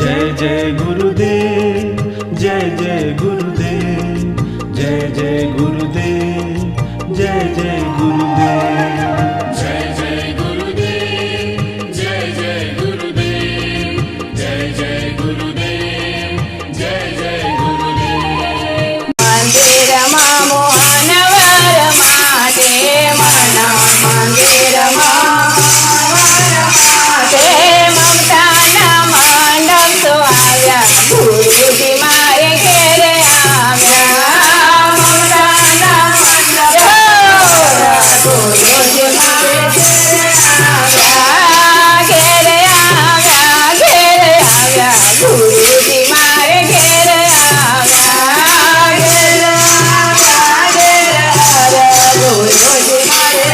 जय जय गुरुदेव, जय जय गुरुदेव, जय जय गुरुदेव, जय जय गुरुदेव। जय जय गुरुदेव, जय जय गुरुदेव, जय जय गुरुदेव, जय जय गुरुदेव। મંદિરમાં મોહનવર માટે મંદિરમાં તે મમતાના મંડપ તો આવ્યા ગુરુજી મારે ઘેરે આવ્યા મમતાના મંડપ ગુરુજી મારે ઘેરે આવ્યા ઘેરે આવ્યા ગુરુજી મારે ઘેરે આવ્યા ગુરુજી મારે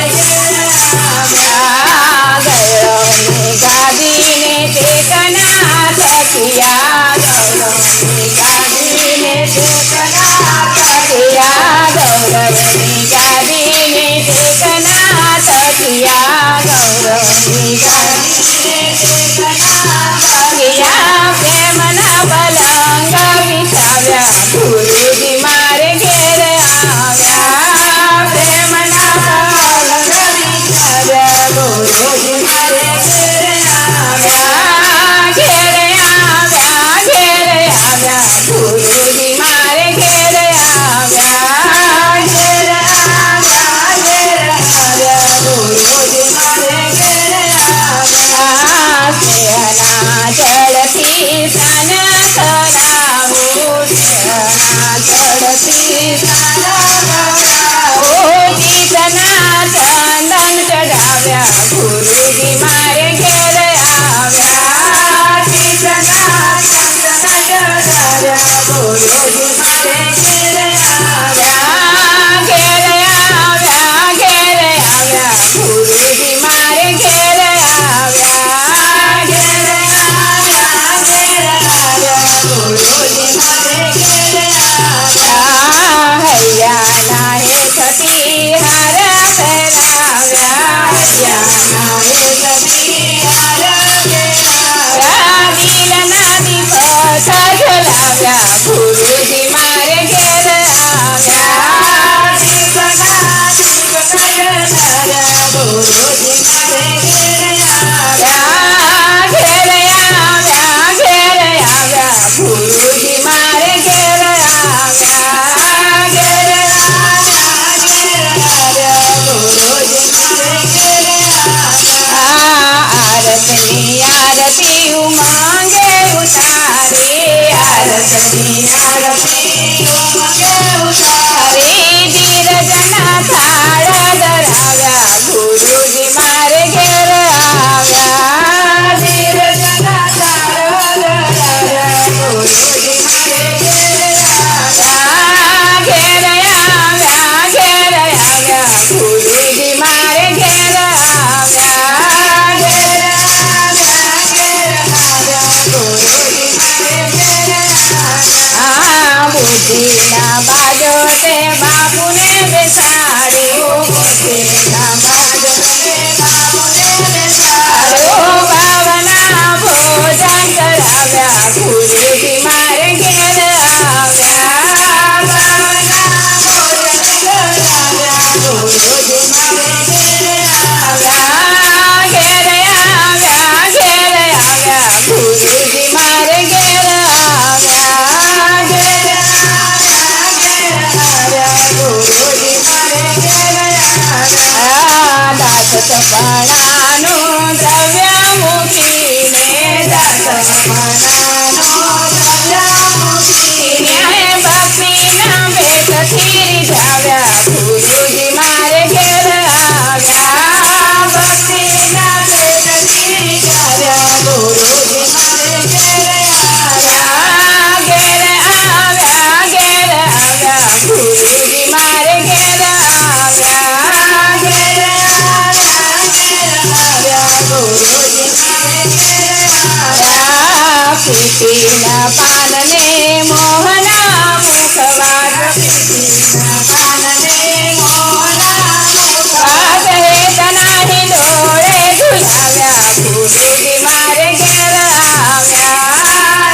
ગૌરવની ગાદીને ટેકના થકિયા ગૌરવની ગાદીને ટેકના થકિયા ગૌરવની ગાદીને ટેકના થકિયા ગૌરવની ગાદીને ટેકના થકિયા પ્રેમના પલંગ વિછાવ્યા ગુરુજી મારે ઘેરે આવ્યા પ્રેમના પલંગ વિછાવ્યા ગુરુજી મારે ઘેરે આવ્યા ઘેરે આવ્યા ઘેરે આવ્યા ગુરુજી મારે ઘેરે આવ્યા ઘેરે આવ્યા ઘેરે આવ્યા ગુરુજી મારે ઘેરે આવ્યા સ્નેહના જળથી સ્નાન કરાવું સ્નેહના જળથી સ્નાન કરાવું ગીતના ચંદન ચડાવ્યા ગુરુજી મારે ઘેરે આવ્યા ગીતના ચંદન ચડાવ્યા ગુરુજી મારે ઘેરે આવ્યા ઘેરે આવ્યા ઘેરે આવ્યા ગુરુજી મારે ઘેરે આવ્યા ઘેરે આવ્યા ઘેરે આવ્યા ગુરુજી મારે ઘેરે આવ્યા હૈયાના હેઠથી હાર પહેરાવ્યા હૈયાના હેઠથી હાર પહેરાવ્યા દિલના દીપ સજલાવ્યા ગુરુજી મારે ઘેરે આવ્યા દીપના દીપ સજલાવ્યા ગુરુજી મારે ઘેરે આવ્યા ઘેરે આવ્યા ઘેરે આવ્યા ગુરુજી મારે ઘેરે આવ્યા ઘેરે આવ્યા ઘેરે આવ્યા ગુરુજી મારે ઘેરે આવ્યા આરતની આરતી ઉમંગે ઉતારી આરતની આરતી ઉમંગે ઉતારી ધીરજના થાળ ધરાવ્યા ગુરુજી મારે ઘેરે આવ્યા ધીરજના થાળ ધરાવ્યા ગુરુજી મારે ઘેરે આવ્યા ઘેરે આવ્યા ઘેરે આવ્યા ગુરુજી મારે ઘેરે આવ્યા ઘેરે આવ્યા ઘેરે આવ્યા ગુરુજી મારે ઘેરે આવ્યા બુદ્ધિના બાજોટે બાપુને બેસાડ્યો બુદ્ધિના બાજોટે બાપુને બેસાડ્યો ભાવના ભોજન કરાવ્યા ગુરુજી મારે ઘેરે આવ્યા ભાવના ભોજન કરાવ્યા ગુરુજી મારે ઘેરે આવ્યા ઘેરે આવ્યા ઘેરે આવ્યા ગુરુજી મારે ઘેરે આવ્યા ઘેરે આવ્યા ઘેરે આવ્યા ગુરુજી મારે ઘેરે આવ્યા દાસ સપનાનું દ્રવ્ય મૂકીને દાસ સપનાનું દ્રવ્ય મૂકીને ભક્તિના ભેટથી રીઝાવ્યા ગુરુજી મારે ઘેરે આવ્યા ભક્તિના ભેટથી રીઝાવ્યા ગુરુજી મારે ઘેરે આવ્યા ઘેરે આવ્યા ઘેરે આવ્યા ગુરુજી મારે ઘેરે આવ્યા ઘેરે આવ્યા ઘેરે આવ્યા ગુરુજી મારે ઘેરે આવ્યા પીપીના પાનને મોહના મુખવાસ પીપીના પાનને મોહના મુખવાસ હેતના હિંડોળે ઝુલાવ્યા ગુરુજી મારે ઘેરે આવ્યા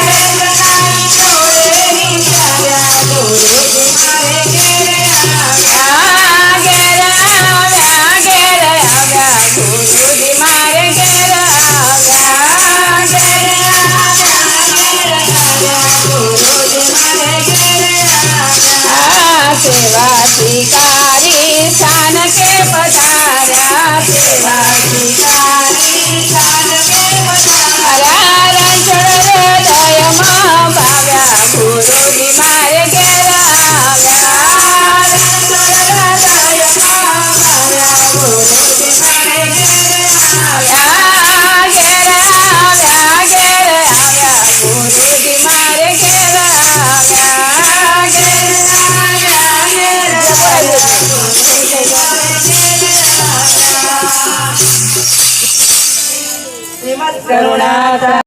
આવ્યા ઘેર આવ્યા ઘેર આવ્યા ગુરુજી મારે ઘેર આવ્યા ઘેર આવ્યા ઘેર આવ્યા કરુણા